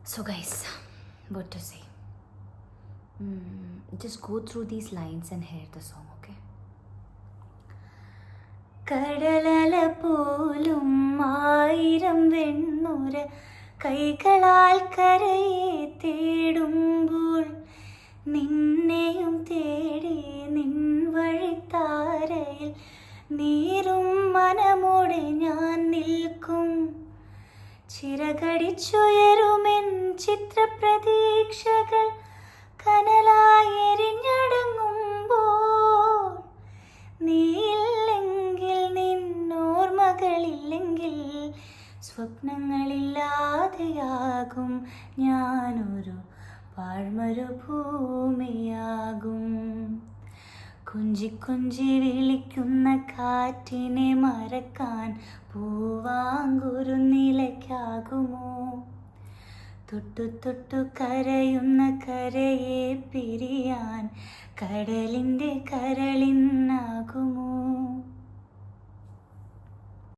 So, guys, what to say? Just go through these lines and hear the song, okay? കടലല പോലും ആയിരം വെണ്ണുര കൈകളാൽ കരയെ തേടുമ്പോൾ നിന്നെയും തേടി നിൻ വഴിത്താരയിൽ നീറും മനമോടെ ഞാൻ നിൽക്കും. ചിറകടിച്ചുയരുമെൻ ചിത്രപ്രതീക്ഷകൾ കനലായി എരിഞ്ഞടങ്ങുമ്പോൾ നീയില്ലെങ്കിൽ നിന്നോർമ്മകളില്ലെങ്കിൽ സ്വപ്നങ്ങളില്ലാതെയാകും ഞാനൊരു പാഴ്മരുഭൂമിയാകും. കൊഞ്ചി കൊഞ്ചി വിളിക്കുന്ന കാറ്റിനെ മറക്കാൻ പൂവാങ്കുരു നിലയ്ക്കാകുമോ? തൊട്ടു തൊട്ടു കരയുന്ന കരയെ പിരിയാൻ കടലിൻ്റെ കരളിനാകുമോ?